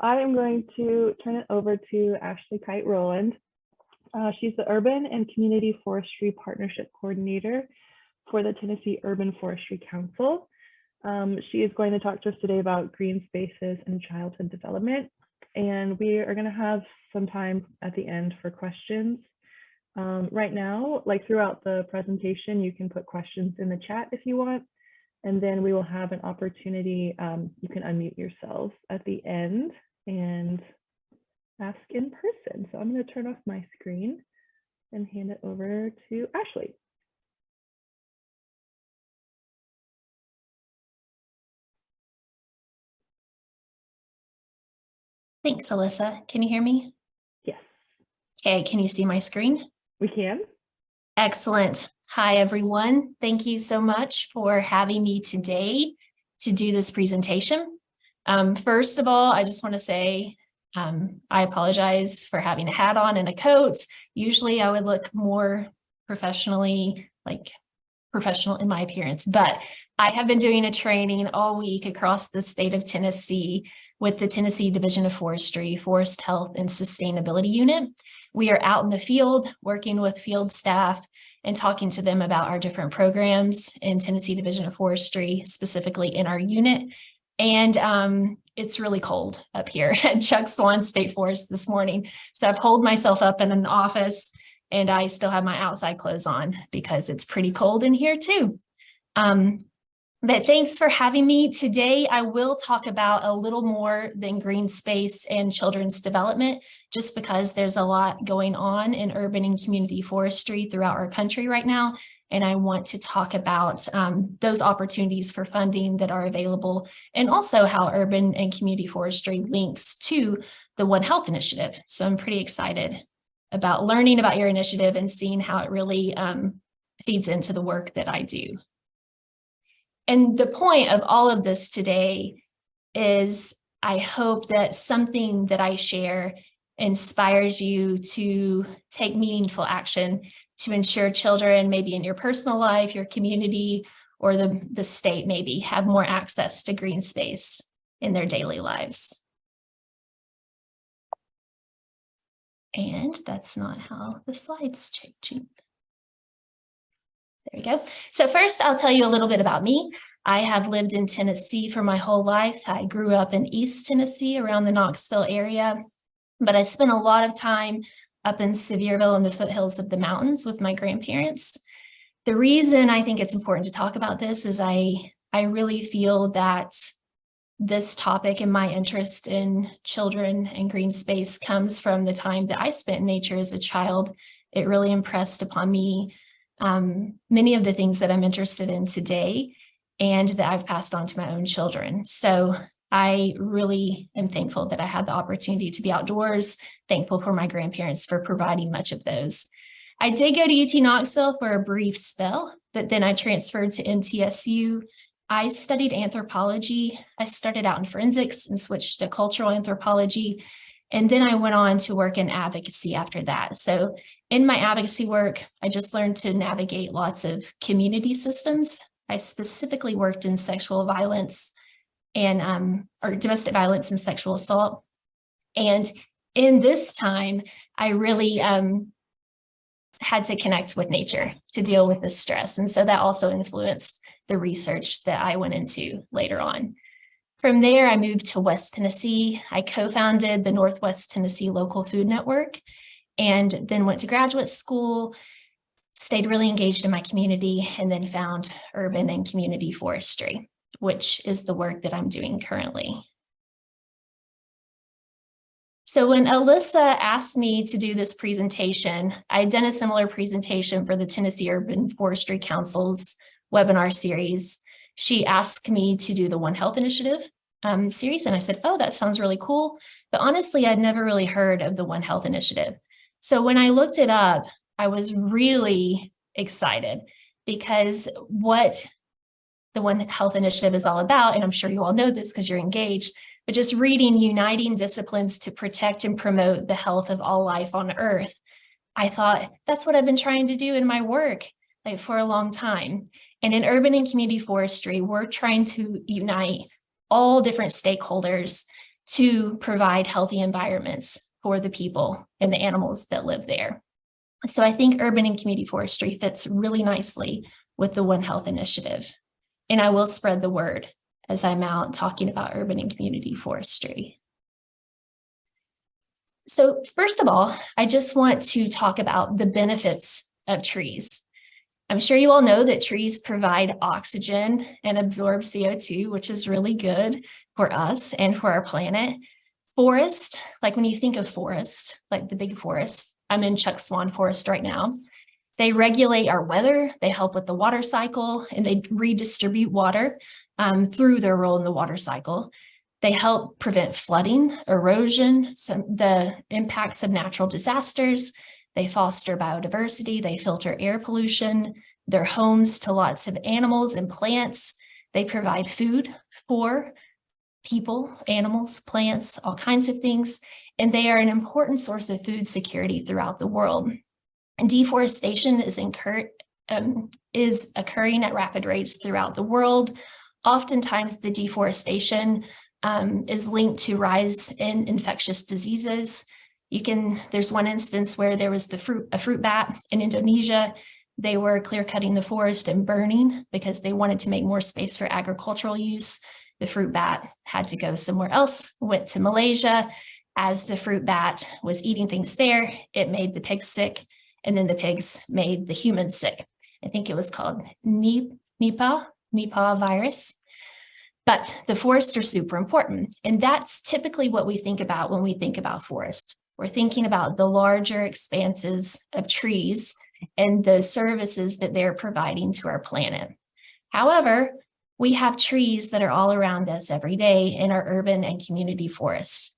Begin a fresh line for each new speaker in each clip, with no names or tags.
I am going to turn it over to Ashley Kite-Rowland. She's the Urban and Community Forestry Partnership Coordinator for the Tennessee Urban Forestry Council. She is going to talk to us today about green spaces and childhood development. And we are going to have some time at the end for questions. Right now, like throughout the presentation, you can put questions in the chat if you want. And then we will have an opportunity, you can unmute yourselves at the end and ask in person. So I'm going to turn off my screen and hand it over to Ashley.
Thanks, Alyssa. Can you hear me?
Yes.
Okay, can you see my screen?
We can.
Excellent. Hi, everyone. Thank you so much for having me today to do this presentation. First of all, I just want to say I apologize for having a hat on and a coat. Usually I would look more professional in my appearance, but I have been doing a training all week across the state of Tennessee with the Tennessee Division of Forestry, Forest Health and Sustainability Unit. We are out in the field working with field staff and talking to them about our different programs in Tennessee Division of Forestry, specifically in our unit. And it's really cold up here at Chuck Swan State Forest this morning. So I've holed myself up in an office and I still have my outside clothes on because it's pretty cold in here too. But thanks for having me. Today, I will talk about a little more than green space and children's development, just because there's a lot going on in urban and community forestry throughout our country right now. And I want to talk about those opportunities for funding that are available, and also how urban and community forestry links to the One Health initiative. So I'm pretty excited about learning about your initiative and seeing how it really feeds into the work that I do. And the point of all of this today is I hope that something that I share inspires you to take meaningful action to ensure children, maybe in your personal life, your community, or the state maybe, have more access to green space in their daily lives. And that's not how the slides change. There we go. So first, I'll tell you a little bit about me. I have lived in Tennessee for my whole life. I grew up in East Tennessee around the Knoxville area, but I spent a lot of time up in Sevierville in the foothills of the mountains with my grandparents. The reason I think it's important to talk about this is I really feel that this topic and my interest in children and green space comes from the time that I spent in nature as a child. It really impressed upon me many of the things that I'm interested in today and that I've passed on to my own children. So I really am thankful that I had the opportunity to be outdoors, thankful for my grandparents for providing much of those. I did go to UT Knoxville for a brief spell, but then I transferred to MTSU. I studied anthropology. I started out in forensics and switched to cultural anthropology. And then I went on to work in advocacy after that. So in my advocacy work, I just learned to navigate lots of community systems. I specifically worked in sexual violence and or domestic violence and sexual assault. And in this time, I really had to connect with nature to deal with the stress. And so that also influenced the research that I went into later on. From there, I moved to West Tennessee. I co-founded the Northwest Tennessee Local Food Network, and then went to graduate school, stayed really engaged in my community, and then found urban and community forestry, which is the work that I'm doing currently. So when Alyssa asked me to do this presentation, I'd done a similar presentation for the Tennessee Urban Forestry Council's webinar series. She asked me to do the One Health initiative series, and I said, oh, that sounds really cool. But honestly, I'd never really heard of the One Health initiative. So when I looked it up, I was really excited because what the One Health initiative is all about, and I'm sure you all know this because you're engaged, but just reading uniting disciplines to protect and promote the health of all life on Earth, I thought that's what I've been trying to do in my work for a long time. And in urban and community forestry, we're trying to unite all different stakeholders to provide healthy environments for the people and the animals that live there. So I think urban and community forestry fits really nicely with the One Health initiative. And I will spread the word as I'm out talking about urban and community forestry. So first of all, I just want to talk about the benefits of trees. I'm sure you all know that trees provide oxygen and absorb CO2, which is really good for us and for our planet. Forest, like when you think of forest, like the big forest, I'm in Chuck Swan Forest right now. They regulate our weather, they help with the water cycle, and they redistribute water through their role in the water cycle. They help prevent flooding, erosion, the impacts of natural disasters. They foster biodiversity, they filter air pollution, they're homes to lots of animals and plants. They provide food for people, animals, plants, all kinds of things, and they are an important source of food security throughout the world. And deforestation is occurring at rapid rates throughout the world. Oftentimes, the deforestation is linked to rise in infectious diseases. There's one instance where there was a fruit bat in Indonesia. They were clear cutting the forest and burning because they wanted to make more space for agricultural use. The fruit bat had to go somewhere else, went to Malaysia. As the fruit bat was eating things there, it made the pigs sick, and then the pigs made the humans sick. I think it was called Nipah virus. But the forests are super important, and that's typically what we think about when we think about forest. We're thinking about the larger expanses of trees and the services that they're providing to our planet. However, we have trees that are all around us every day in our urban and community forest.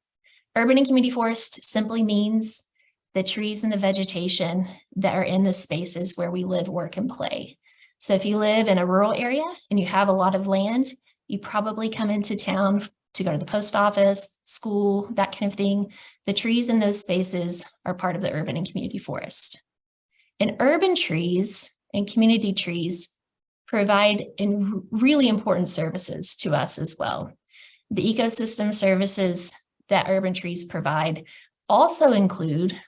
Urban and community forest simply means the trees and the vegetation that are in the spaces where we live, work, and play. So if you live in a rural area and you have a lot of land, you probably come into town to go to the post office, school, that kind of thing. The trees in those spaces are part of the urban and community forest. And urban trees and community trees provide really important services to us as well. The ecosystem services that urban trees provide also include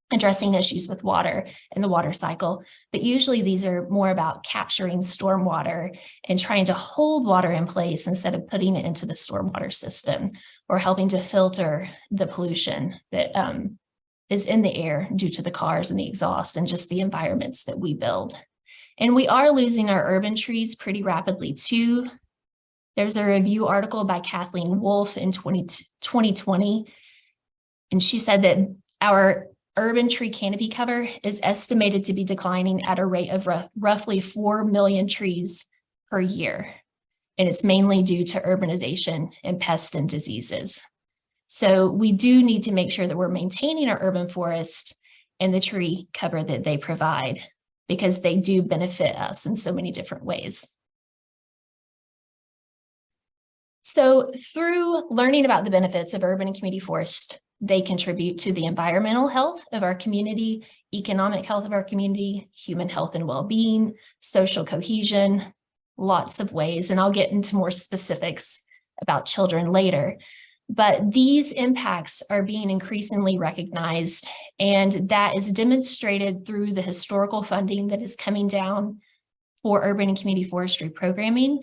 addressing issues with water and the water cycle, but usually these are more about capturing stormwater and trying to hold water in place instead of putting it into the stormwater system, or helping to filter the pollution that is in the air due to the cars and the exhaust and just the environments that we build. And we are losing our urban trees pretty rapidly too. There's a review article by Kathleen Wolfe in 2020, and she said that our urban tree canopy cover is estimated to be declining at a rate of roughly 4 million trees per year. And it's mainly due to urbanization and pests and diseases. So we do need to make sure that we're maintaining our urban forest and the tree cover that they provide, because they do benefit us in so many different ways. So through learning about the benefits of urban and community forest, they contribute to the environmental health of our community, economic health of our community, human health and well-being, social cohesion, lots of ways. And I'll get into more specifics about children later. But these impacts are being increasingly recognized, and that is demonstrated through the historical funding that is coming down for urban and community forestry programming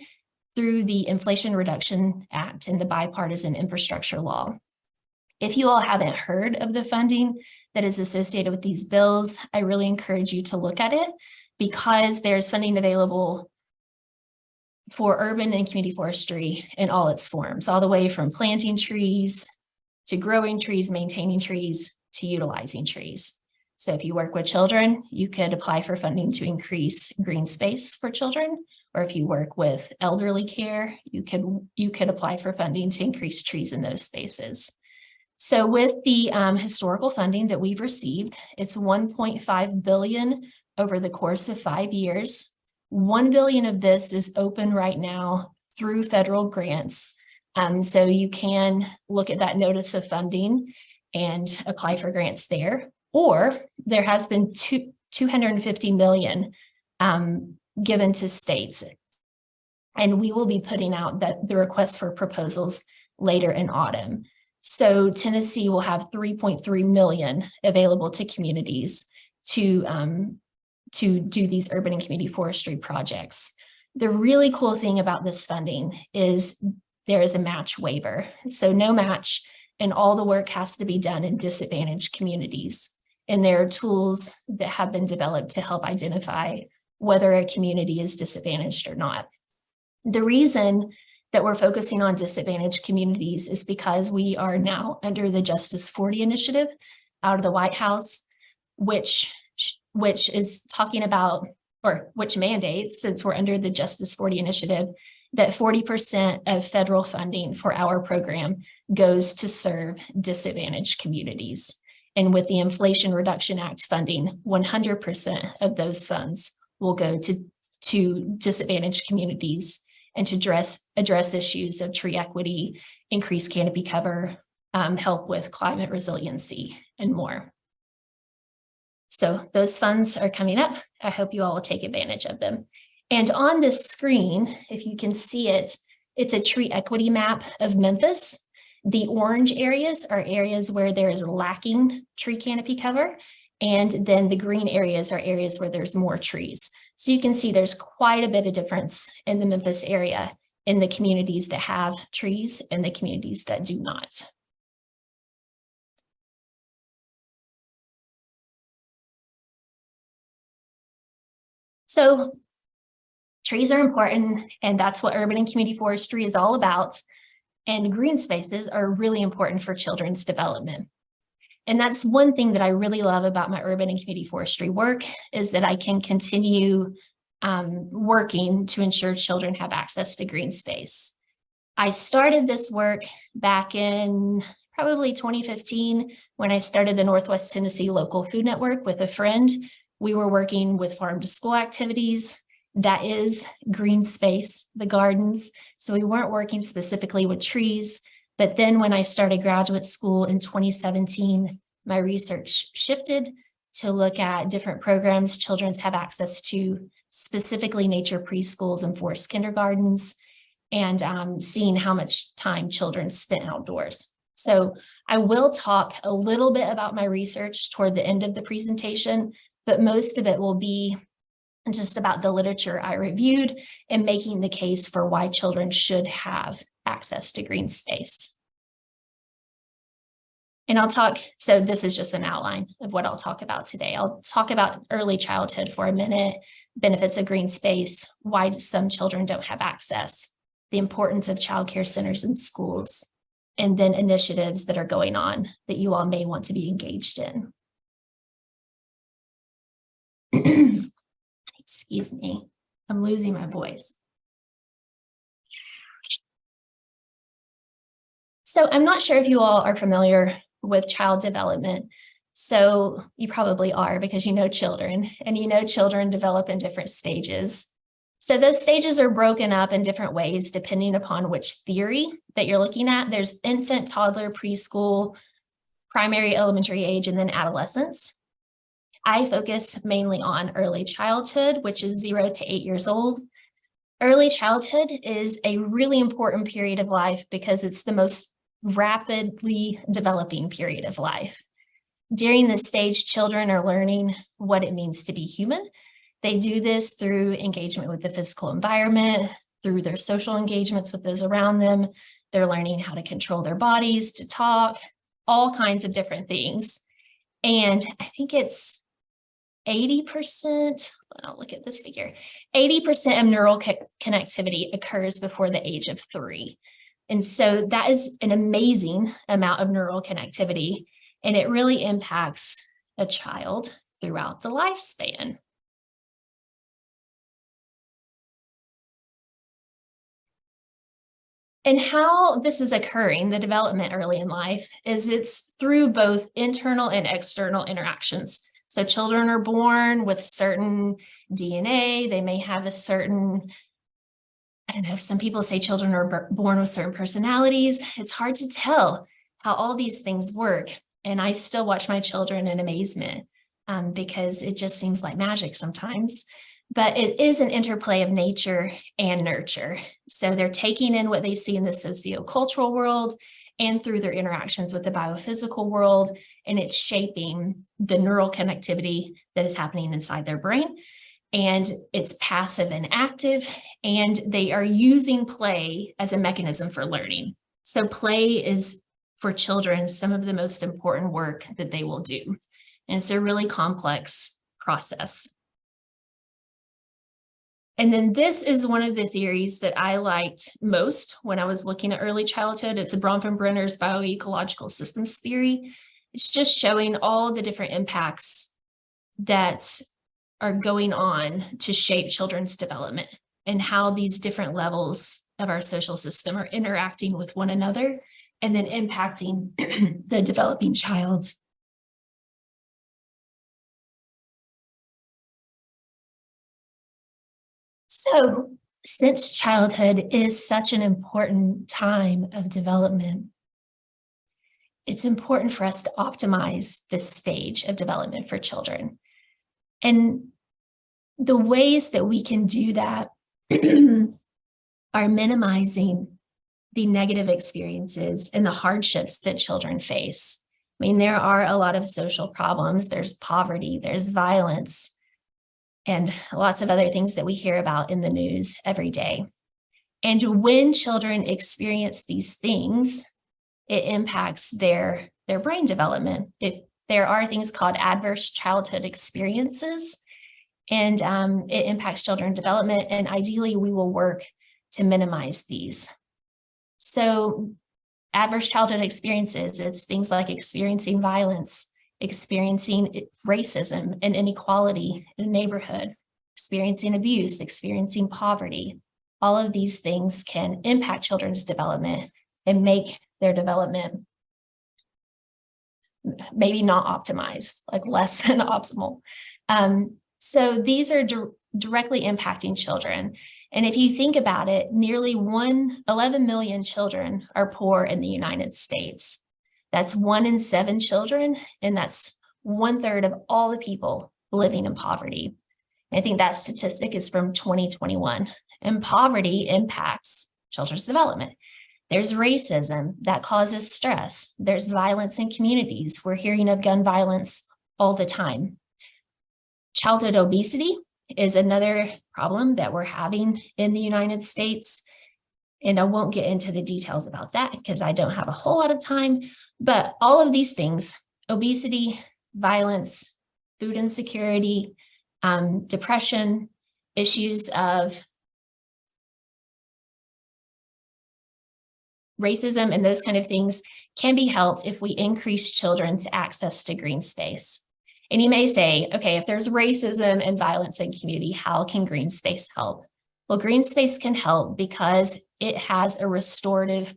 through the Inflation Reduction Act and the Bipartisan Infrastructure Law. If you all haven't heard of the funding that is associated with these bills, I really encourage you to look at it, because there's funding available for urban and community forestry in all its forms, all the way from planting trees to growing trees, maintaining trees, to utilizing trees. So if you work with children, you could apply for funding to increase green space for children. Or if you work with elderly care, you could apply for funding to increase trees in those spaces. So with the historical funding that we've received, it's $1.5 billion over the course of 5 years. $1 billion of this is open right now through federal grants. So you can look at that notice of funding and apply for grants there. Or there has been $250 million given to states. And we will be putting out the request for proposals later in autumn. So Tennessee will have 3.3 million available to communities to do these urban and community forestry projects. The really cool thing about this funding is there is a match waiver. So no match, and all the work has to be done in disadvantaged communities. And there are tools that have been developed to help identify whether a community is disadvantaged or not. The reason that we're focusing on disadvantaged communities is because we are now under the Justice 40 initiative out of the White House, which is talking about, or which mandates, since we're under the Justice 40 initiative, that 40% of federal funding for our program goes to serve disadvantaged communities. And with the Inflation Reduction Act funding, 100% of those funds will go to disadvantaged communities and to address issues of tree equity, increased canopy cover, help with climate resiliency, and more. So those funds are coming up. I hope you all will take advantage of them. And on this screen, if you can see it, it's a tree equity map of Memphis. The orange areas are areas where there is lacking tree canopy cover, and then the green areas are areas where there's more trees. So you can see there's quite a bit of difference in the Memphis area in the communities that have trees and the communities that do not. So trees are important, and that's what urban and community forestry is all about. And green spaces are really important for children's development. And that's one thing that I really love about my urban and community forestry work, is that I can continue working to ensure children have access to green space. I started this work back in probably 2015 when I started the Northwest Tennessee Local Food Network with a friend. We were working with farm to school activities. That is green space, the gardens. So we weren't working specifically with trees. But then when I started graduate school in 2017, my research shifted to look at different programs children have access to, specifically nature preschools and forest kindergartens, and seeing how much time children spent outdoors. So I will talk a little bit about my research toward the end of the presentation, but most of it will be just about the literature I reviewed and making the case for why children should have access to green space. And I'll talk, so this is just an outline of what I'll talk about today. I'll talk about early childhood for a minute, benefits of green space, why some children don't have access, the importance of childcare centers in schools, and then initiatives that are going on that you all may want to be engaged in. Excuse me, I'm losing my voice. So I'm not sure if you all are familiar with child development. So you probably are, because you know children, and you know children develop in different stages. So those stages are broken up in different ways depending upon which theory that you're looking at. There's infant, toddler, preschool, primary, elementary age, and then adolescence. I focus mainly on early childhood, which is 0 to 8 years old. Early childhood is a really important period of life because it's the most rapidly developing period of life. During this stage, children are learning what it means to be human. They do this through engagement with the physical environment, through their social engagements with those around them. They're learning how to control their bodies, to talk, all kinds of different things. And I think it's 80%, I'll look at this figure, 80% of neural connectivity occurs before the age of 3. And so that is an amazing amount of neural connectivity, and it really impacts a child throughout the lifespan. And how this is occurring, the development early in life, is it's through both internal and external interactions. So children are born with certain DNA. They may have a certain, I don't know, some people say children are born with certain personalities. It's hard to tell how all these things work. And I still watch my children in amazement because it just seems like magic sometimes. But it is an interplay of nature and nurture. So they're taking in what they see in the sociocultural world and through their interactions with the biophysical world, and it's shaping the neural connectivity that is happening inside their brain. And it's passive and active, and they are using play as a mechanism for learning. So play is, for children, some of the most important work that they will do. And it's a really complex process. And then this is one of the theories that I liked most when I was looking at early childhood. It's a Bronfenbrenner's bioecological systems theory. It's just showing all the different impacts that are going on to shape children's development and how these different levels of our social system are interacting with one another and then impacting the developing child. So, since childhood is such an important time of development, it's important for us to optimize this stage of development for children. And the ways that we can do that are minimizing the negative experiences and the hardships that children face. I mean, there are a lot of social problems. There's poverty, there's violence, and lots of other things that we hear about in the news every day. And when children experience these things, it impacts their brain development. If there are things called adverse childhood experiences, and it impacts children's development, and ideally we will work to minimize these. So adverse childhood experiences, it's things like experiencing violence, experiencing racism and inequality in a neighborhood, experiencing abuse, experiencing poverty. All of these things can impact children's development and make their development maybe not optimized, like less than optimal. So these are directly impacting children. And if you think about it, nearly 11 million children are poor in the United States. That's 1 in 7 children, and that's 1/3 of all the people living in poverty. I think that statistic is from 2021, and poverty impacts children's development. There's racism that causes stress. There's violence in communities. We're hearing of gun violence all the time. Childhood obesity is another problem that we're having in the United States. And I won't get into the details about that because I don't have a whole lot of time. But all of these things, obesity, violence, food insecurity, depression, issues of racism and those kind of things can be helped if we increase children's access to green space. And you may say, okay, if there's racism and violence in community, how can green space help? Well, green space can help because it has a restorative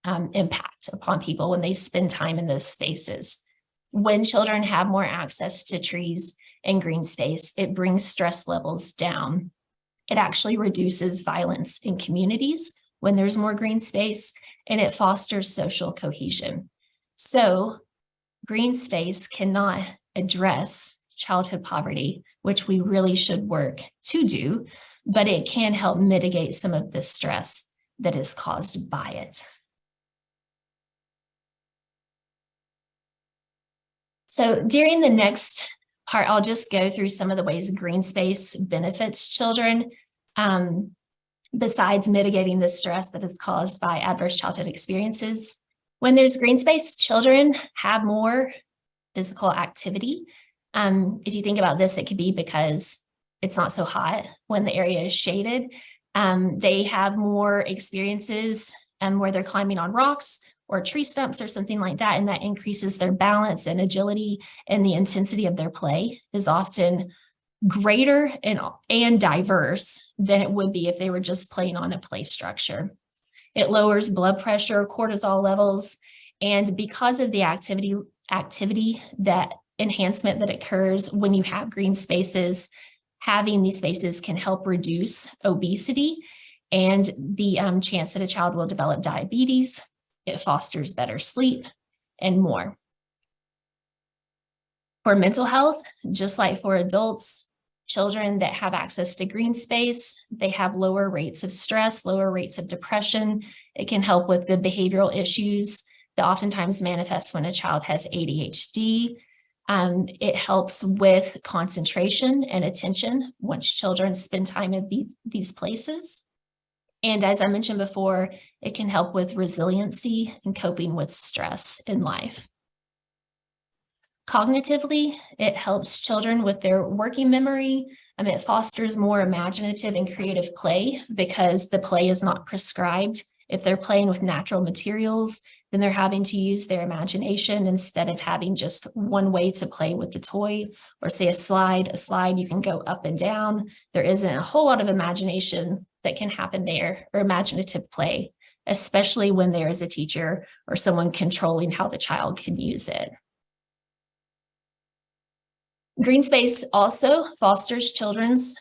impact upon people when they spend time in those spaces. When children have more access to trees and green space, it brings stress levels down. It actually reduces violence in communities when there's more green space, and it fosters social cohesion. So green space cannot address childhood poverty, which we really should work to do, but it can help mitigate some of the stress that is caused by it. So during the next part, I'll just go through some of the ways green space benefits children, besides mitigating the stress that is caused by adverse childhood experiences. When there's green space, children have more physical activity. If you think about this, it could be because it's not so hot when the area is shaded. They have more experiences where they're climbing on rocks or tree stumps or something like that, and that increases their balance and agility, and the intensity of their play is often greater and diverse than it would be if they were just playing on a play structure. It lowers blood pressure, cortisol levels, and because of the activity that enhancement that occurs when you have green spaces, having these spaces can help reduce obesity and the chance that a child will develop diabetes. It fosters better sleep and more. For mental health, just like for adults, Children that have access to green space, they have lower rates of stress, lower rates of depression. It can help with the behavioral issues that oftentimes manifest when a child has ADHD. It helps with concentration and attention once children spend time at these places. And as I mentioned before, it can help with resiliency and coping with stress in life. Cognitively, it helps children with their working memory. It fosters more imaginative and creative play because the play is not prescribed. If they're playing with natural materials, then they're having to use their imagination instead of having just one way to play with the toy, or say a slide. A slide, you can go up and down. There isn't a whole lot of imagination that can happen there, or imaginative play, especially when there is a teacher or someone controlling how the child can use it. Green space also fosters children's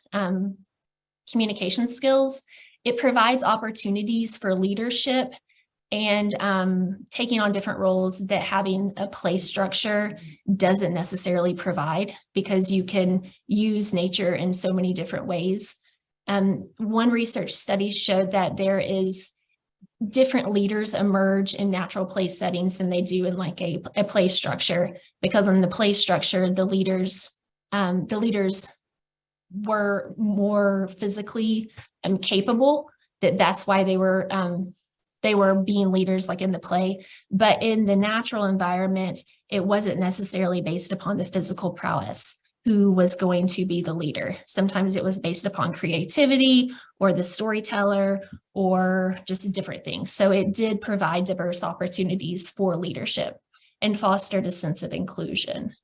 communication skills. It provides opportunities for leadership and taking on different roles that having a play structure doesn't necessarily provide, because you can use nature in so many different ways. One research study showed that there is different leaders emerge in natural play settings than they do in like a play structure, because in the play structure, the leaders were more physically capable. That's why they were being leaders like in the play. But in the natural environment, it wasn't necessarily based upon the physical prowess who was going to be the leader. Sometimes it was based upon creativity or the storyteller or just different things. So it did provide diverse opportunities for leadership and fostered a sense of inclusion.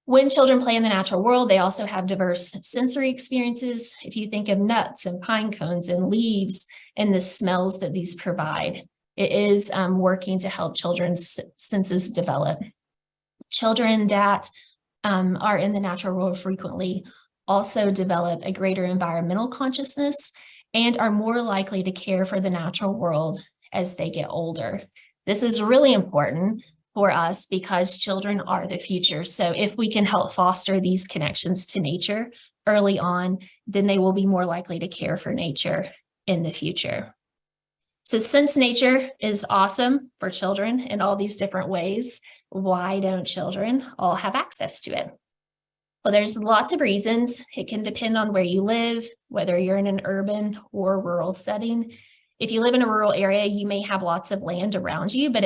When children play in the natural world, they also have diverse sensory experiences. If you think of nuts and pine cones and leaves and the smells that these provide, it is working to help children's senses develop. Children that are in the natural world frequently also develop a greater environmental consciousness and are more likely to care for the natural world as they get older. This is really important for us because children are the future. So if we can help foster these connections to nature early on, then they will be more likely to care for nature in the future. So since nature is awesome for children in all these different ways, why don't children all have access to it? Well, there's lots of reasons. It can depend on where you live, whether you're in an urban or rural setting. If you live in a rural area, you may have lots of land around you, but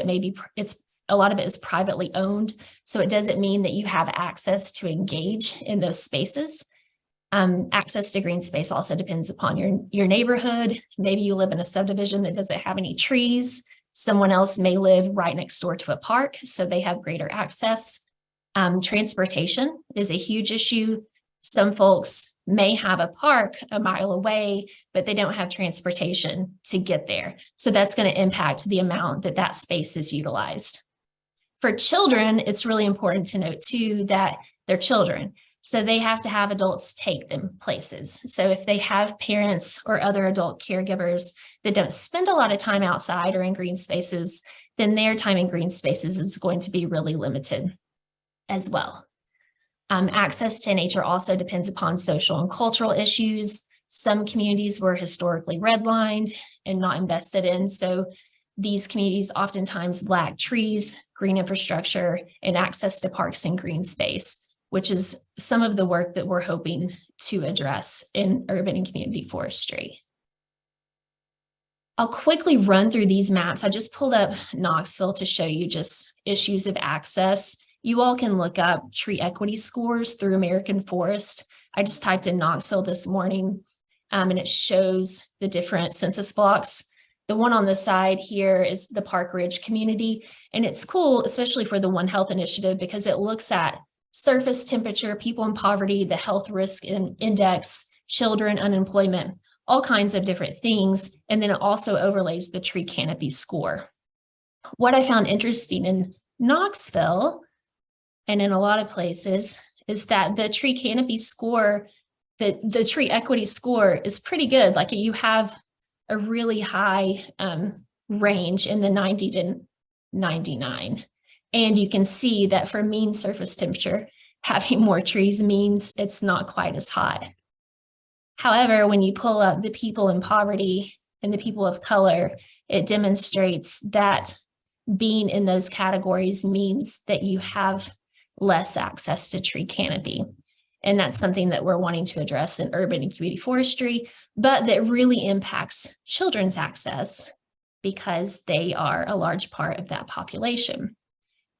a lot of it is privately owned. So it doesn't mean that you have access to engage in those spaces. Access to green space also depends upon your neighborhood. Maybe you live in a subdivision that doesn't have any trees. Someone else may live right next door to a park, so they have greater access. Transportation is a huge issue. Some folks may have a park a mile away, but they don't have transportation to get there. So that's going to impact the amount that space is utilized. For children, it's really important to note too that they're children. So they have to have adults take them places. So if they have parents or other adult caregivers that don't spend a lot of time outside or in green spaces, then their time in green spaces is going to be really limited as well. Access to nature also depends upon social and cultural issues. Some communities were historically redlined and not invested in. So these communities oftentimes lack trees, green infrastructure, and access to parks and green space, which is some of the work that we're hoping to address in urban and community forestry. I'll quickly run through these maps. I just pulled up Knoxville to show you just issues of access. You all can look up tree equity scores through American Forest. I just typed in Knoxville this morning, and it shows the different census blocks. The one on the side here is the Park Ridge community, and it's cool, especially for the One Health initiative, because it looks at surface temperature, people in poverty, the health risk index, children, unemployment, all kinds of different things. And then it also overlays the tree canopy score. What I found interesting in Knoxville and in a lot of places is that the tree canopy score, the tree equity score is pretty good. Like you have a really high range in the 90 to 99. And you can see that for mean surface temperature, having more trees means it's not quite as hot. However, when you pull up the people in poverty and the people of color, it demonstrates that being in those categories means that you have less access to tree canopy. And that's something that we're wanting to address in urban and community forestry, but that really impacts children's access because they are a large part of that population.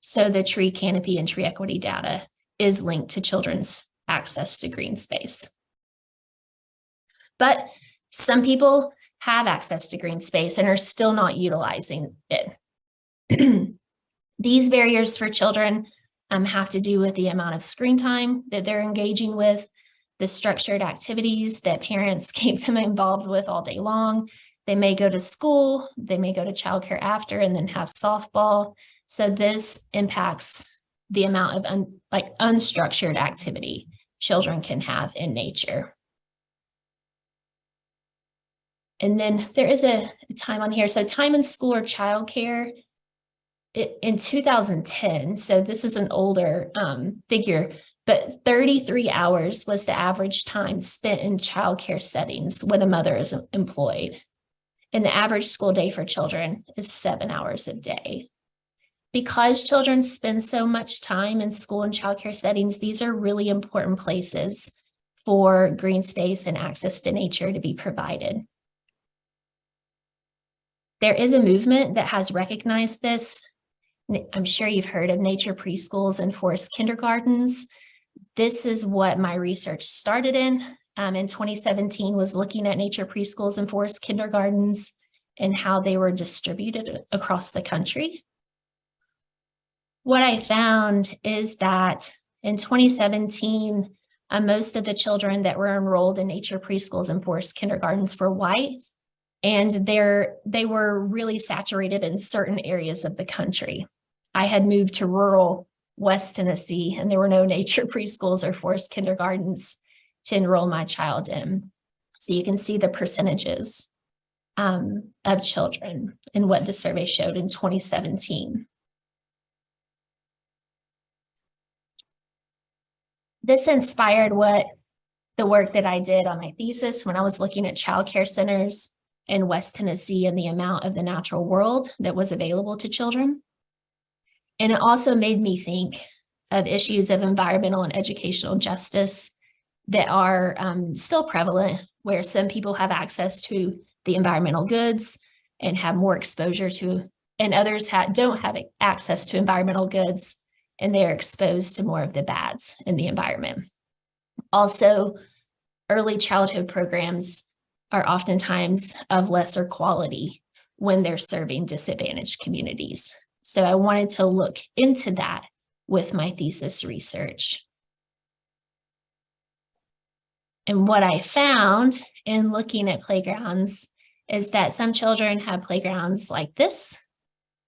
So the tree canopy and tree equity data is linked to children's access to green space. But some people have access to green space and are still not utilizing it. These barriers for children have to do with the amount of screen time that they're engaging with, the structured activities that parents keep them involved with all day long. They may go to school, they may go to childcare after and then have softball. So this impacts the amount of unstructured activity children can have in nature. And then there is a time on here. So time in school or childcare in 2010, so this is an older figure, but 33 hours was the average time spent in childcare settings when a mother is employed. And the average school day for children is 7 hours a day. Because children spend so much time in school and childcare settings, these are really important places for green space and access to nature to be provided. There is a movement that has recognized this. I'm sure you've heard of nature preschools and forest kindergartens. This is what my research started in 2017, was looking at nature preschools and forest kindergartens and how they were distributed across the country. What I found is that in 2017, most of the children that were enrolled in nature preschools and forest kindergartens were white, and they were really saturated in certain areas of the country. I had moved to rural West Tennessee, and there were no nature preschools or forest kindergartens to enroll my child in. So you can see the percentages of children and what the survey showed in 2017. This inspired the work that I did on my thesis when I was looking at childcare centers in West Tennessee and the amount of the natural world that was available to children. And it also made me think of issues of environmental and educational justice that are still prevalent, where some people have access to the environmental goods and have more exposure to, and others don't have access to environmental goods, and they're exposed to more of the bads in the environment. Also, early childhood programs are oftentimes of lesser quality when they're serving disadvantaged communities. So I wanted to look into that with my thesis research. And what I found in looking at playgrounds is that some children have playgrounds like this,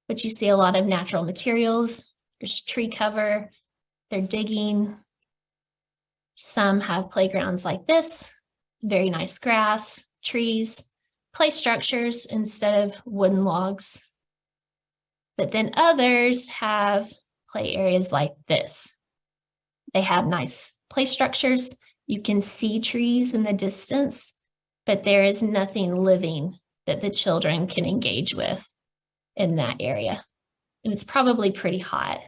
which you see a lot of natural materials. There's tree cover, they're digging. Some have playgrounds like this, very nice grass, trees, play structures instead of wooden logs. But then others have play areas like this. They have nice play structures. You can see trees in the distance, but there is nothing living that the children can engage with in that area. And it's probably pretty hot.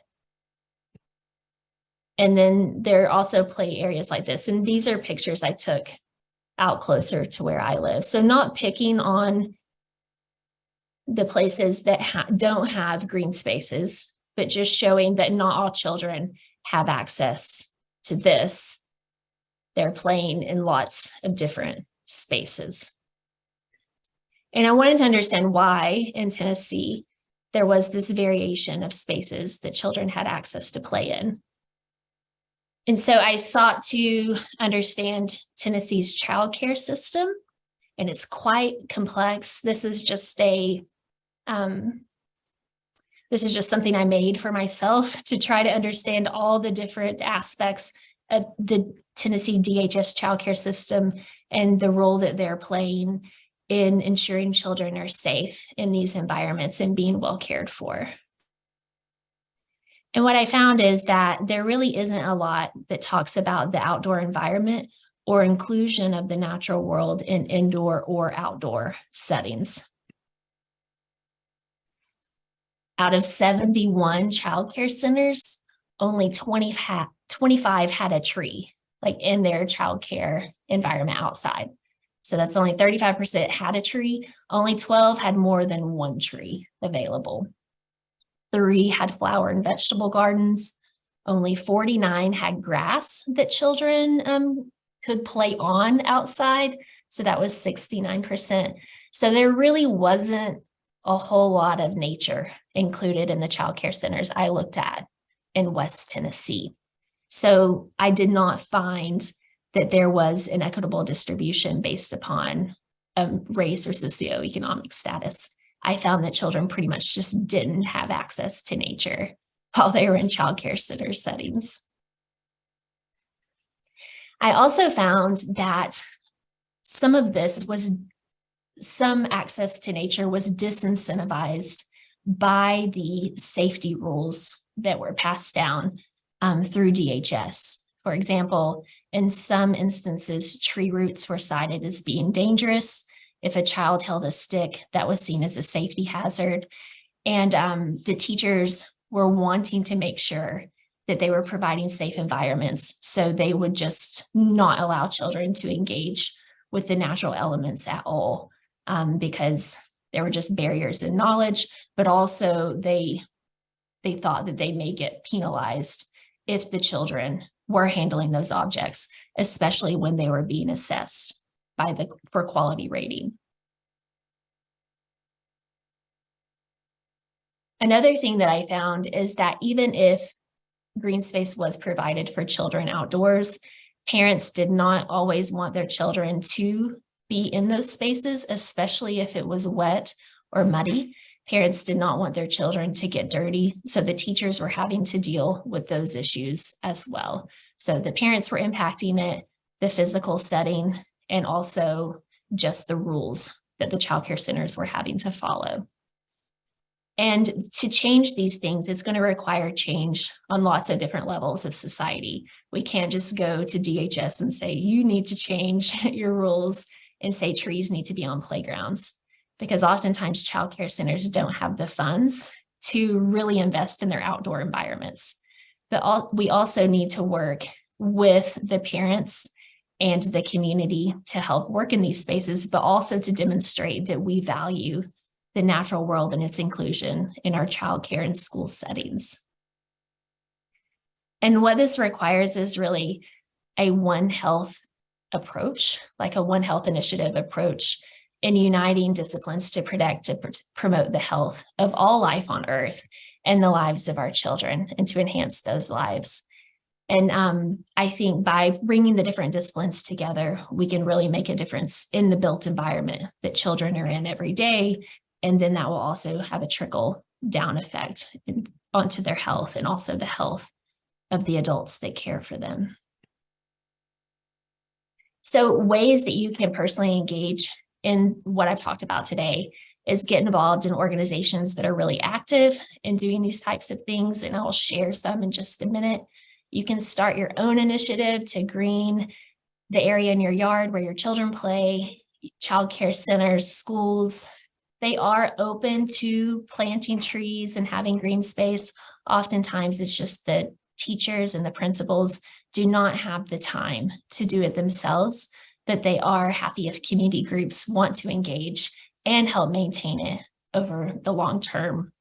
And then there are also play areas like this. And these are pictures I took out closer to where I live. So not picking on the places that don't have green spaces, but just showing that not all children have access to this. They're playing in lots of different spaces. And I wanted to understand why in Tennessee there was this variation of spaces that children had access to play in. And so I sought to understand Tennessee's childcare system, and it's quite complex. This is just something I made for myself to try to understand all the different aspects of the Tennessee DHS childcare system and the role that they're playing in ensuring children are safe in these environments and being well cared for. And what I found is that there really isn't a lot that talks about the outdoor environment or inclusion of the natural world in indoor or outdoor settings. Out of 71 childcare centers, only 25 had a tree, like in their childcare environment outside. So that's only 35% had a tree. Only 12 had more than one tree available. 3 had flower and vegetable gardens. Only 49 had grass that children could play on outside. So that was 69%. So there really wasn't a whole lot of nature included in the childcare centers I looked at in West Tennessee. So I did not find that there was an equitable distribution based upon race or socioeconomic status. I found that children pretty much just didn't have access to nature while they were in childcare center settings. I also found that some access to nature was disincentivized by the safety rules that were passed down through DHS. For example, in some instances, tree roots were cited as being dangerous. If a child held a stick, that was seen as a safety hazard. And the teachers were wanting to make sure that they were providing safe environments, so they would just not allow children to engage with the natural elements at all, because there were just barriers in knowledge, but also they thought that they may get penalized if the children were handling those objects, especially when they were being assessed for quality rating. Another thing that I found is that even if green space was provided for children outdoors, parents did not always want their children to be in those spaces, especially if it was wet or muddy. Parents did not want their children to get dirty, so the teachers were having to deal with those issues as well. So the parents were impacting it, the physical setting, and also just the rules that the childcare centers were having to follow. And to change these things, it's going to require change on lots of different levels of society. We can't just go to DHS and say, you need to change your rules and say trees need to be on playgrounds, because oftentimes childcare centers don't have the funds to really invest in their outdoor environments. But we also need to work with the parents and the community to help work in these spaces, but also to demonstrate that we value the natural world and its inclusion in our childcare and school settings. And what this requires is really a One Health approach, like a One Health initiative approach, in uniting disciplines to promote the health of all life on Earth and the lives of our children, and to enhance those lives. And I think by bringing the different disciplines together, we can really make a difference in the built environment that children are in every day. And then that will also have a trickle down effect onto their health and also the health of the adults that care for them. So ways that you can personally engage in what I've talked about today is get involved in organizations that are really active in doing these types of things. And I'll share some in just a minute. You can start your own initiative to green the area in your yard where your children play, childcare centers, schools. They are open to planting trees and having green space. Oftentimes it's just that teachers and the principals do not have the time to do it themselves, but they are happy if community groups want to engage and help maintain it over the long term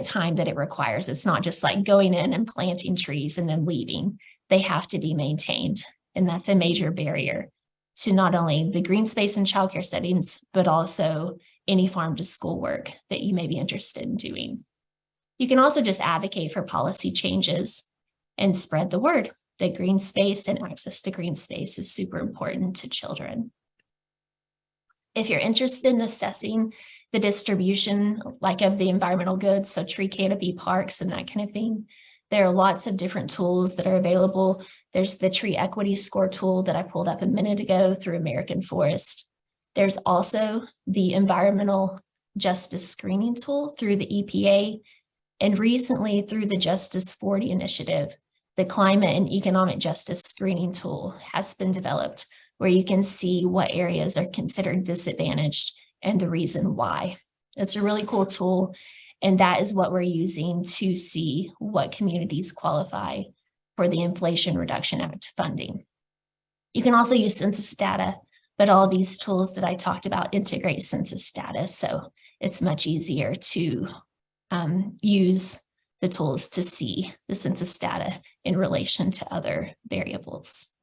time that it requires. It's not just like going in and planting trees and then leaving. They have to be maintained. And that's a major barrier to not only the green space and childcare settings, but also any farm to school work that you may be interested in doing. You can also just advocate for policy changes and spread the word that green space and access to green space is super important to children. If you're interested in assessing the distribution of the environmental goods, so tree canopy parks and that kind of thing, there are lots of different tools that are available. There's the tree equity score tool that I pulled up a minute ago through American Forest. There's also the environmental justice screening tool through the EPA. And recently, through the Justice 40 initiative, the climate and economic justice screening tool has been developed, where you can see what areas are considered disadvantaged and the reason why. It's a really cool tool, and that is what we're using to see what communities qualify for the Inflation Reduction Act funding. You can also use census data, but all these tools that I talked about integrate census data, so it's much easier to use the tools to see the census data in relation to other variables.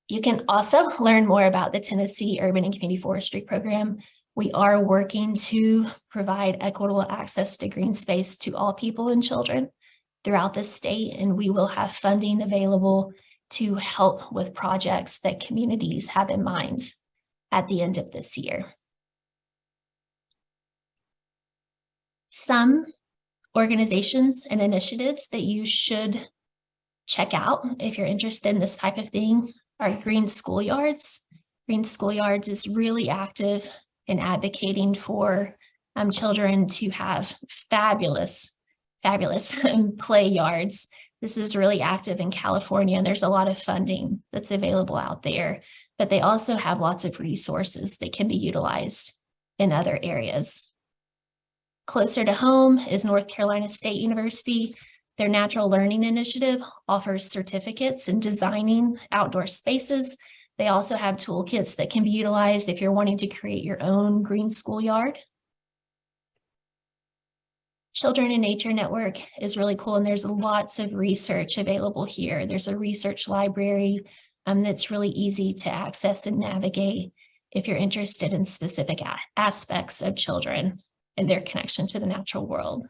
You can also learn more about the Tennessee Urban and Community Forestry Program. We are working to provide equitable access to green space to all people and children throughout the state, and we will have funding available to help with projects that communities have in mind at the end of this year. Some organizations and initiatives that you should check out if you're interested in this type of thing are Green Schoolyards. Green Schoolyards is really active in advocating for children to have fabulous play yards. This is really active in California, and there's a lot of funding that's available out there, but they also have lots of resources that can be utilized in other areas. Closer to home is North Carolina State University. Their Natural Learning Initiative offers certificates in designing outdoor spaces. They also have toolkits that can be utilized if you're wanting to create your own green schoolyard. Children in Nature Network is really cool, and there's lots of research available here. There's a research library that's really easy to access and navigate if you're interested in specific aspects of children and their connection to the natural world.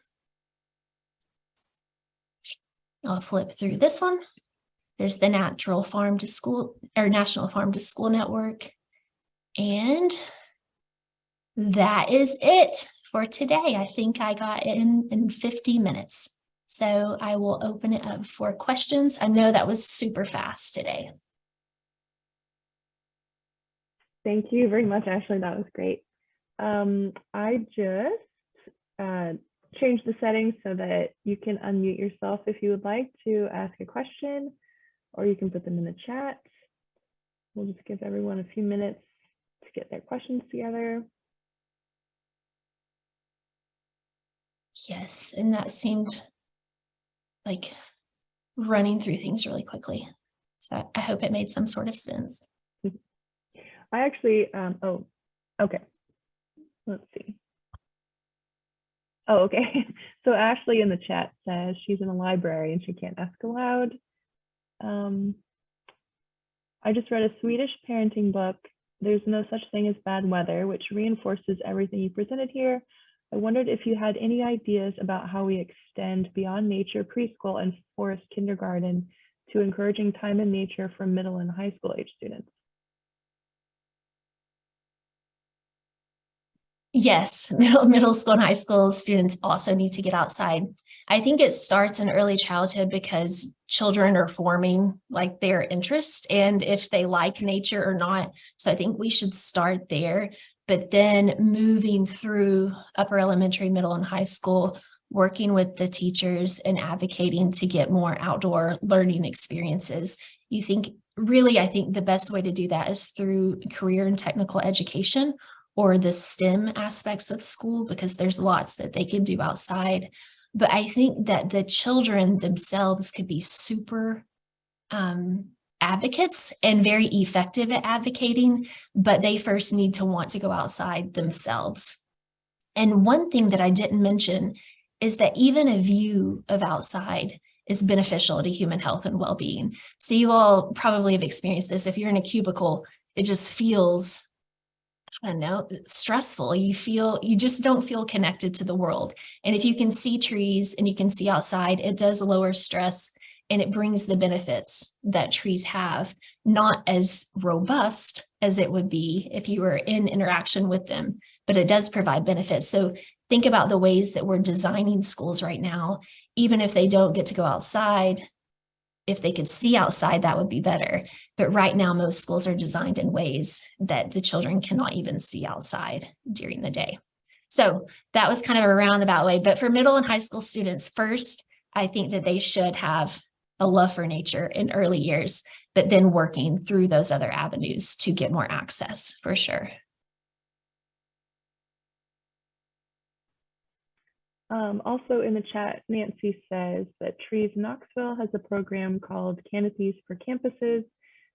I'll flip through this one. There's the National Farm to School Network. And that is it for today. I think I got in 50 minutes. So I will open it up for questions. I know that was super fast today.
Thank you very much, Ashley. That was great. I just changed the settings so that you can unmute yourself if you would like to ask a question, or you can put them in the chat. We'll just give everyone a few minutes to get their questions together.
Yes, and that seemed like running through things really quickly. So I hope it made some sort of sense.
I actually, oh, okay. Let's see. Oh, okay. So Ashley in the chat says she's in a library and she can't ask aloud. I just read a Swedish parenting book, There's No Such Thing as Bad Weather, which reinforces everything you presented here. I wondered if you had any ideas about how we extend beyond nature preschool and forest kindergarten to encouraging time in nature for middle and high school age students.
Yes, middle school and high school students also need to get outside. I think it starts in early childhood because children are forming like their interest and if they like nature or not. So I think we should start there, but then moving through upper elementary, middle, and high school, working with the teachers and advocating to get more outdoor learning experiences. I think the best way to do that is through career and technical education, or the STEM aspects of school, because there's lots that they can do outside. But I think that the children themselves could be super advocates and very effective at advocating, but they first need to want to go outside themselves. And one thing that I didn't mention is that even a view of outside is beneficial to human health and well-being. So you all probably have experienced this. If you're in a cubicle, it just feels, I don't know, stressful. You just don't feel connected to the world. And if you can see trees and you can see outside, it does lower stress and it brings the benefits that trees have, not as robust as it would be if you were in interaction with them, but it does provide benefits. So think about the ways that we're designing schools right now. Even if they don't get to go outside, if they could see outside, that would be better. But right now, most schools are designed in ways that the children cannot even see outside during the day. So that was kind of a roundabout way. But for middle and high school students, first, I think that they should have a love for nature in early years, but then working through those other avenues to get more access for sure.
Also in the chat, Nancy says that Trees Knoxville has a program called Canopies for Campuses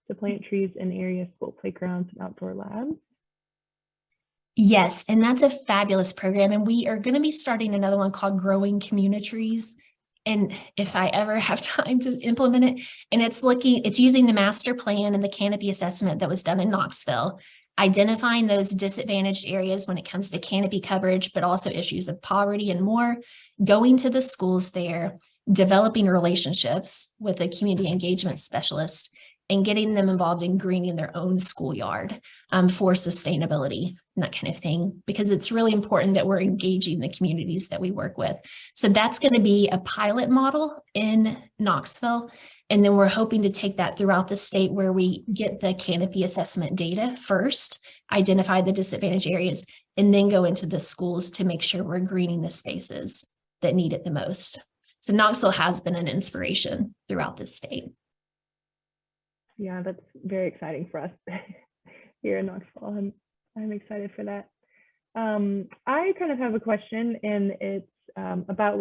to plant trees in area school playgrounds and outdoor labs.
Yes, and that's a fabulous program. And we are going to be starting another one called Growing Communitrees. And if I ever have time to implement it, and it's using the master plan and the canopy assessment that was done in Knoxville, identifying those disadvantaged areas when it comes to canopy coverage, but also issues of poverty and more, going to the schools there, developing relationships with a community engagement specialist, and getting them involved in greening their own schoolyard for sustainability and that kind of thing, because it's really important that we're engaging the communities that we work with. So that's going to be a pilot model in Knoxville. And then we're hoping to take that throughout the state where we get the canopy assessment data first, identify the disadvantaged areas, and then go into the schools to make sure we're greening the spaces that need it the most. So Knoxville has been an inspiration throughout the state.
Yeah, that's very exciting for us here in Knoxville. I'm excited for that. I kind of have a question, and it's about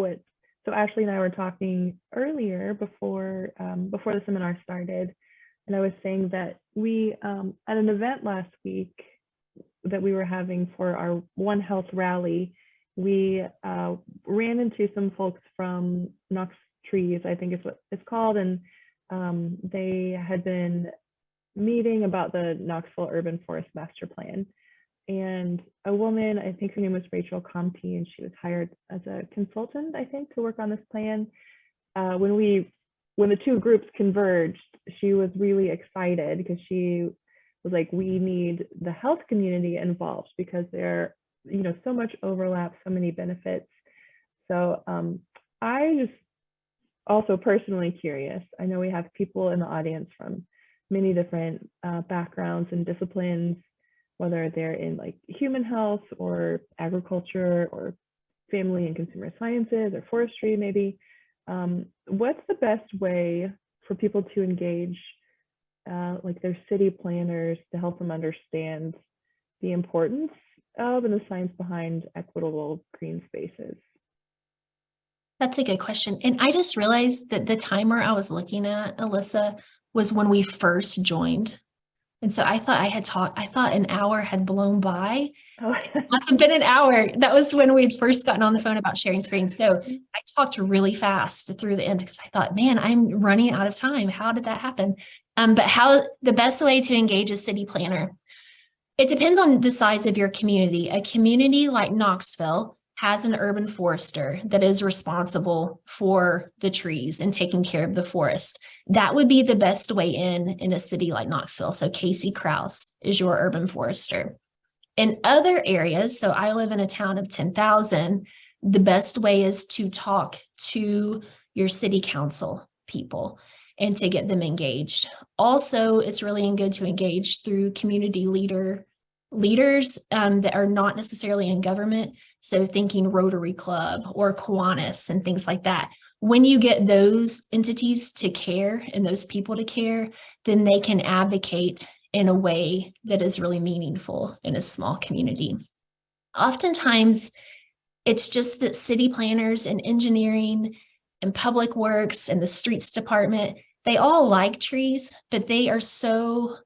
so Ashley and I were talking earlier before the seminar started, and I was saying that we at an event last week that we were having for our One Health rally, we ran into some folks from Knox Trees, I think is what it's called, and they had been meeting about the Knoxville Urban Forest Master Plan. And a woman, I think her name was Rachel Comte, and she was hired as a consultant, I think, to work on this plan. When the two groups converged, she was really excited because she was like, we need the health community involved because there are, so much overlap, so many benefits. So I just also personally curious. I know we have people in the audience from many different backgrounds and disciplines, whether they're in like human health or agriculture or family and consumer sciences or forestry maybe. What's the best way for people to engage like their city planners to help them understand the importance of and the science behind equitable green spaces?
That's a good question. And I just realized that the timer I was looking at, Alyssa, was when we first joined. And so I thought an hour had blown by.
Oh.
It must have been an hour. That was when we'd first gotten on the phone about sharing screens. So I talked really fast through the end because I thought, man, I'm running out of time. How did that happen? But how the best way to engage a city planner, it depends on the size of your community. A community like Knoxville has an urban forester that is responsible for the trees and taking care of the forest. That would be the best way in a city like Knoxville. So Casey Krause is your urban forester. In other areas, so I live in a town of 10,000, the best way is to talk to your city council people and to get them engaged. Also, it's really good to engage through community leaders that are not necessarily in government. So thinking Rotary Club or Kiwanis and things like that. When you get those entities to care and those people to care, then they can advocate in a way that is really meaningful in a small community. Oftentimes, it's just that city planners and engineering and public works and the streets department, they all like trees, but they are so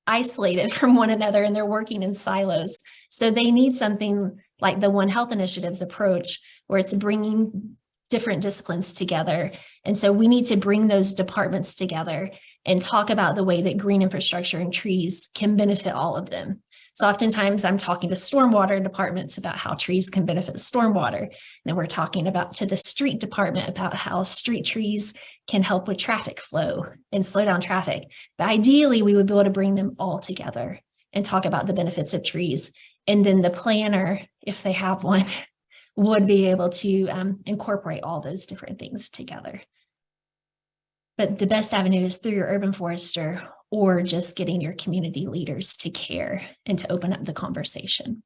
isolated from one another and they're working in silos. So they need something like the One Health Initiative's approach, where it's bringing different disciplines together. And so we need to bring those departments together and talk about the way that green infrastructure and trees can benefit all of them. So oftentimes I'm talking to stormwater departments about how trees can benefit stormwater. And then we're talking about to the street department about how street trees can help with traffic flow and slow down traffic. But ideally, we would be able to bring them all together and talk about the benefits of trees. And then the planner, if they have one, would be able to incorporate all those different things together. But the best avenue is through your urban forester or just getting your community leaders to care and to open up the conversation.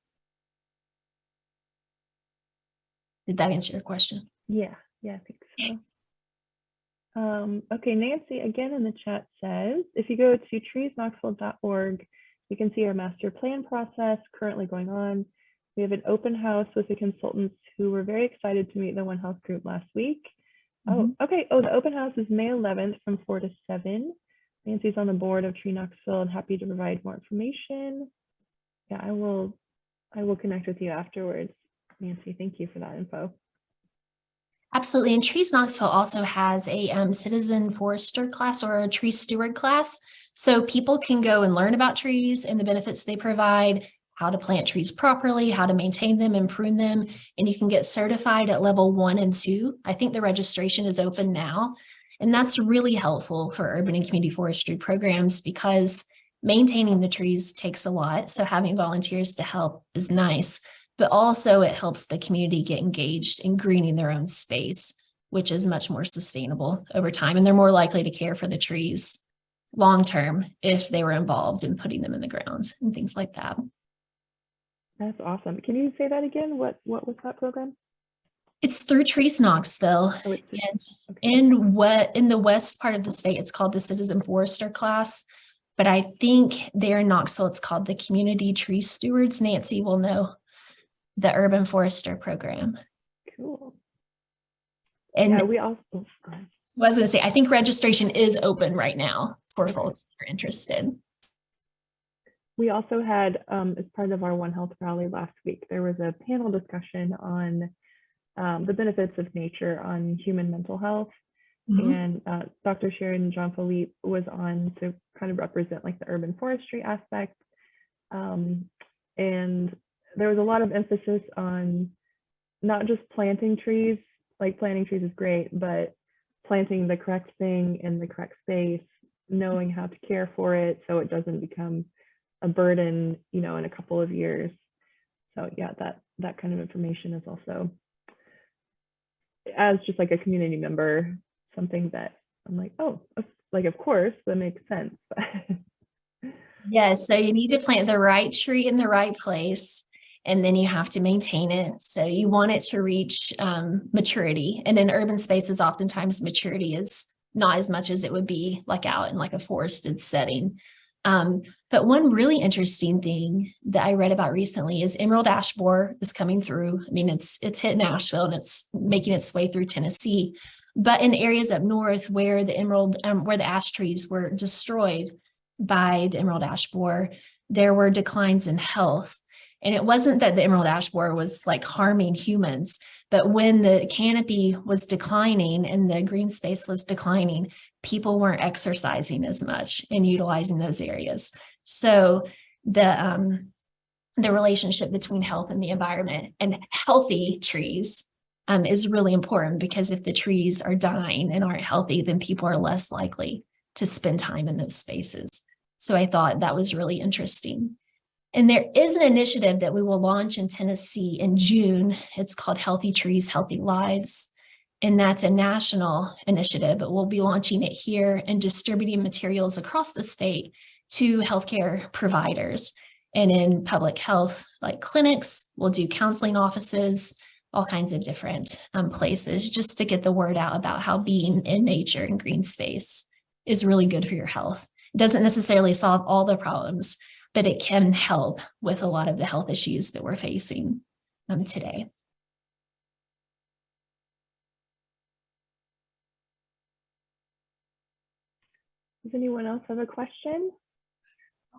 Did that answer your question?
Yeah, I think so. Okay, Nancy again in the chat says, if you go to treesknoxville.org, you can see our master plan process currently going on. We have an open house with the consultants who were very excited to meet the One Health group last week. Oh, okay. Oh, the open house is May 11th from 4 to 7. Nancy's on the board of Tree Knoxville and happy to provide more information. Yeah, I will connect with you afterwards, Nancy. Thank you for that info.
Absolutely. And Trees Knoxville also has a citizen forester class or a tree steward class. So people can go and learn about trees and the benefits they provide, how to plant trees properly, how to maintain them and prune them. And you can get certified at level 1 and 2. I think the registration is open now. And that's really helpful for urban and community forestry programs because maintaining the trees takes a lot. So having volunteers to help is nice. But also it helps the community get engaged in greening their own space, which is much more sustainable over time. And they're more likely to care for the trees long-term if they were involved in putting them in the ground and things like that.
That's awesome. Can you say that again? What was that program?
It's through Trees Knoxville.
Oh,
and
okay.
in the west part of the state, it's called the Citizen Forester class. But I think there in Knoxville, it's called the Community Tree Stewards. Nancy will know. The Urban Forester program.
Cool.
And
yeah, we also,
I was going to say, I think registration is open right now for folks that are interested.
We also had, as part of our One Health rally last week, there was a panel discussion on the benefits of nature on human mental health. And Dr. Sharon Jean-Philippe was on to kind of represent like the urban forestry aspect. And there was a lot of emphasis on not just planting trees, like planting trees is great, but planting the correct thing in the correct space, knowing how to care for it so it doesn't become a burden, you know, in a couple of years. So yeah, that kind of information is also, as just like a community member, something that I'm like, oh, like, of course, that makes sense.
Yes, so you need to plant the right tree in the right place. And then you have to maintain it. So you want it to reach maturity. And in urban spaces, oftentimes maturity is not as much as it would be like out in like a forested setting. But one really interesting thing that I read about recently is emerald ash borer is coming through. I mean, it's hit Nashville and it's making its way through Tennessee. But in areas up north where the ash trees were destroyed by the emerald ash borer, there were declines in health. And it wasn't that the emerald ash borer was like harming humans, but when the canopy was declining and the green space was declining, people weren't exercising as much and utilizing those areas. So the relationship between health and the environment and healthy trees is really important, because if the trees are dying and aren't healthy, then people are less likely to spend time in those spaces. So I thought that was really interesting. And there is an initiative that we will launch in Tennessee in June. It's called Healthy Trees, Healthy Lives. And that's a national initiative, but we'll be launching it here and distributing materials across the state to healthcare providers. And in public health, like clinics, we'll do counseling offices, all kinds of different places, just to get the word out about how being in nature and green space is really good for your health. It doesn't necessarily solve all the problems, but it can help with a lot of the health issues that we're facing today.
Does anyone else have a question?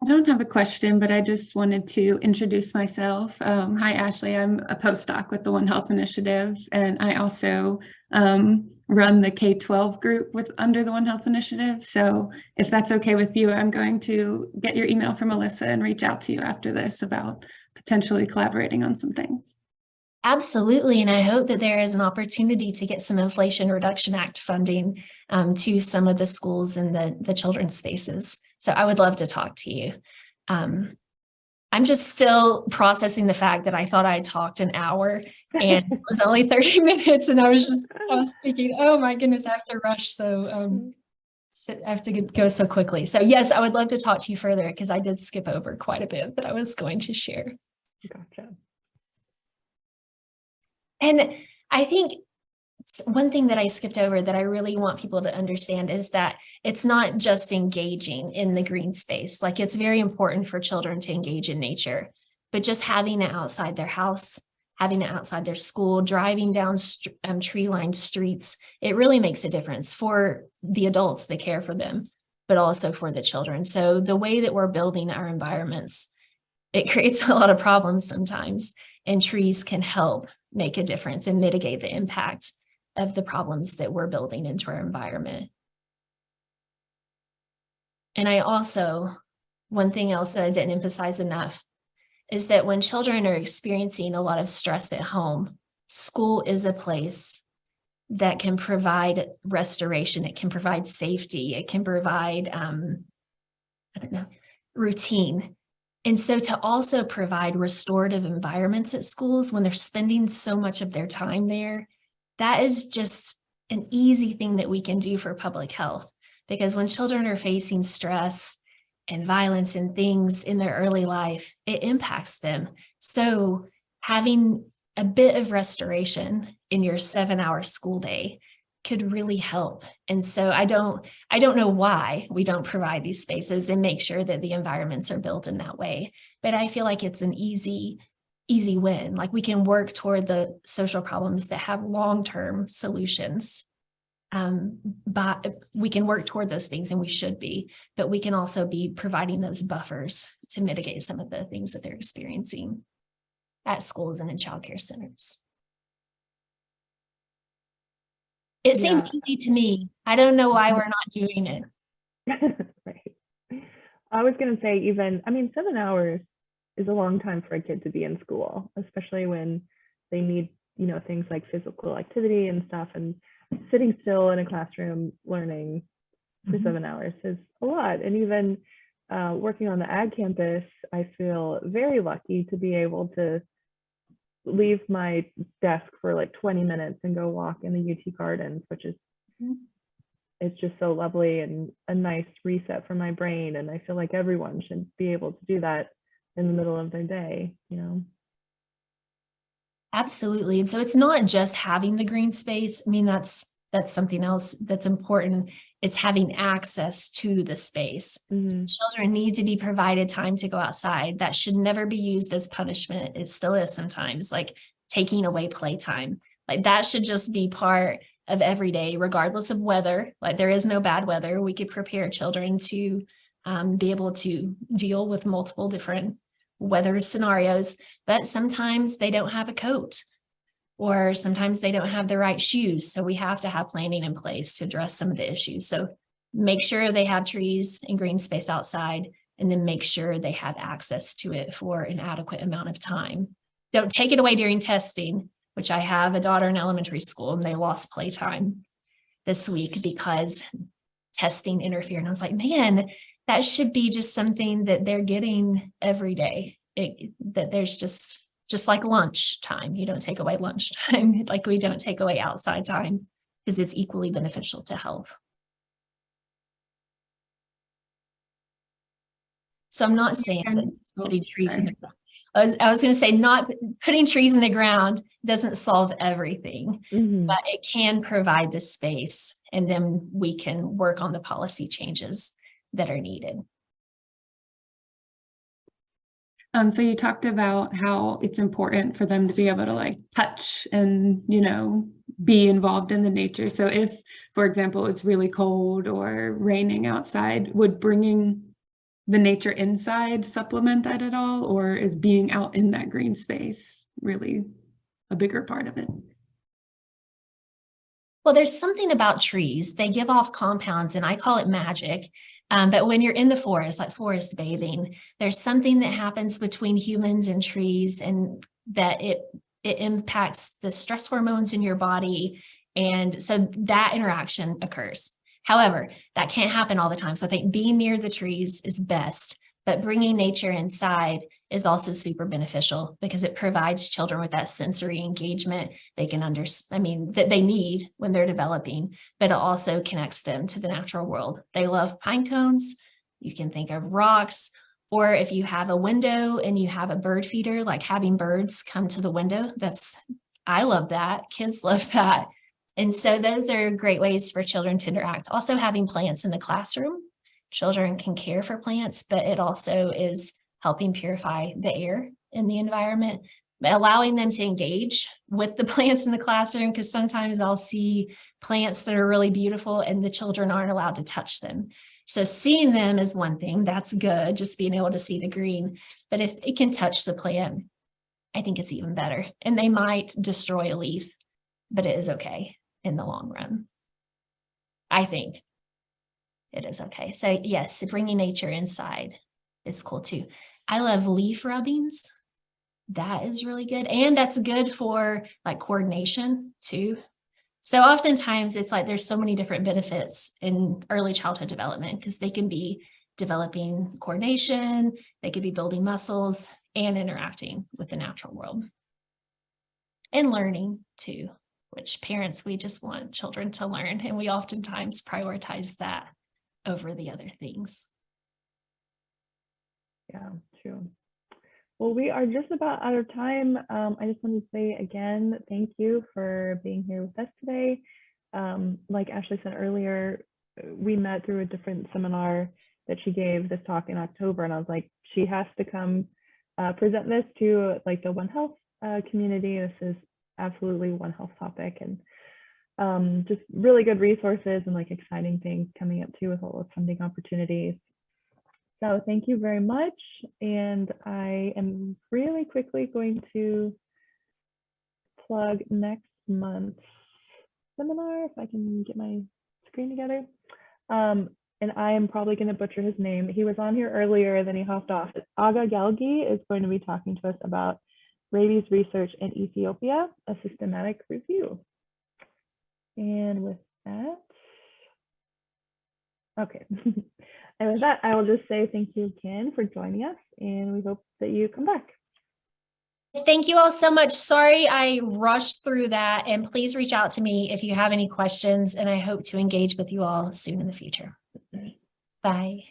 I don't have a question, but I just wanted to introduce myself. Hi, Ashley. I'm a postdoc with the One Health Initiative, and I also run the K-12 group under the One Health Initiative. So if that's okay with you, I'm going to get your email from Melissa and reach out to you after this about potentially collaborating on some things.
Absolutely. And I hope that there is an opportunity to get some Inflation Reduction Act funding to some of the schools in the children's spaces. So I would love to talk to you. I'm just still processing the fact that I thought I talked an hour and it was only 30 minutes. And I was thinking, oh my goodness, I have to rush. So I have to go so quickly. So yes, I would love to talk to you further, because I did skip over quite a bit that I was going to share.
Gotcha.
And I think one thing that I skipped over that I really want people to understand is that it's not just engaging in the green space. Like, it's very important for children to engage in nature, but just having it outside their house, having it outside their school, driving down tree-lined streets, it really makes a difference for the adults that care for them, but also for the children. So the way that we're building our environments, it creates a lot of problems sometimes, and trees can help make a difference and mitigate the impact of the problems that we're building into our environment. And one thing else that I didn't emphasize enough is that when children are experiencing a lot of stress at home, school is a place that can provide restoration. It can provide safety. It can provide, routine. And so to also provide restorative environments at schools when they're spending so much of their time there, that is just an easy thing that we can do for public health. Because when children are facing stress and violence and things in their early life, it impacts them. So having a bit of restoration in your 7-hour school day could really help. And so I don't know why we don't provide these spaces and make sure that the environments are built in that way. But I feel like it's an easy win. Like, we can work toward the social problems that have long-term solutions. But we can work toward those things, and we should be, but we can also be providing those buffers to mitigate some of the things that they're experiencing at schools and in childcare centers. It seems easy to me. I don't know why we're not doing it.
Right. I was going to say, 7 hours is a long time for a kid to be in school, especially when they need, things like physical activity and stuff. And sitting still in a classroom learning for 7 hours is a lot. And even working on the ag campus, I feel very lucky to be able to leave my desk for like 20 minutes and go walk in the UT gardens, which is it's just so lovely and a nice reset for my brain. And I feel like everyone should be able to do that in the middle of their day,
Absolutely. And so it's not just having the green space. I mean, that's something else that's important. It's having access to the space. Children need to be provided time to go outside. That should never be used as punishment. It still is sometimes, like taking away playtime. Like, that should just be part of every day, regardless of weather. Like, there is no bad weather. We could prepare children to be able to deal with multiple different weather scenarios, but sometimes they don't have a coat, or sometimes they don't have the right shoes. So we have to have planning in place to address some of the issues. So make sure they have trees and green space outside, and then make sure they have access to it for an adequate amount of time. Don't take it away during testing, which I have a daughter in elementary school, and they lost playtime this week because testing interfered. And I was like, man, that should be just something that they're getting every day. That there's just like lunch time. You don't take away lunch time, like we don't take away outside time, because it's equally beneficial to health. So I'm not saying that putting trees in the ground. I was going to say, not putting trees in the ground doesn't solve everything, but it can provide the space, and then we can work on the policy changes that are needed.
So you talked about how it's important for them to be able to like touch and, be involved in the nature. So if, for example, it's really cold or raining outside, would bringing the nature inside supplement that at all? Or is being out in that green space really a bigger part of it?
Well, there's something about trees. They give off compounds, and I call it magic. But when you're in the forest, like forest bathing, there's something that happens between humans and trees, and that it impacts the stress hormones in your body. And so that interaction occurs. However, that can't happen all the time. So I think being near the trees is best, but bringing nature inside is also super beneficial, because it provides children with that sensory engagement they can that they need when they're developing, but it also connects them to the natural world. They love pine cones. You can think of rocks, or if you have a window and you have a bird feeder, like having birds come to the window, that's I love that. Kids love that. And so those are great ways for children to interact. Also having plants in the classroom. Children can care for plants, but it also is helping purify the air in the environment, allowing them to engage with the plants in the classroom, because sometimes I'll see plants that are really beautiful and the children aren't allowed to touch them. So seeing them is one thing, that's good, just being able to see the green. But if it can touch the plant, I think it's even better. And they might destroy a leaf, but it is okay in the long run. I think it is okay. So yes, bringing nature inside is cool too. I love leaf rubbings. That is really good. And that's good for like coordination too. So oftentimes it's like there's so many different benefits in early childhood development, because they can be developing coordination, they could be building muscles and interacting with the natural world. And learning too, which parents, we just want children to learn, and we oftentimes prioritize that over the other things.
Yeah, true. Well, we are just about out of time. I just want to say again, thank you for being here with us today. Like Ashley said earlier, we met through a different seminar that she gave this talk in October, and I was like, she has to come present this to like the One Health community. This is absolutely One Health topic, and just really good resources and like exciting things coming up too with all the funding opportunities. So thank you very much. And I am really quickly going to plug next month's seminar, if I can get my screen together. And I am probably going to butcher his name. He was on here earlier, then he hopped off. Aga Galgi is going to be talking to us about rabies research in Ethiopia, a systematic review. And with that, okay. And with that, I will just say thank you again for joining us, and we hope that you come back.
Thank you all so much. Sorry I rushed through that, and please reach out to me if you have any questions, and I hope to engage with you all soon in the future. Bye.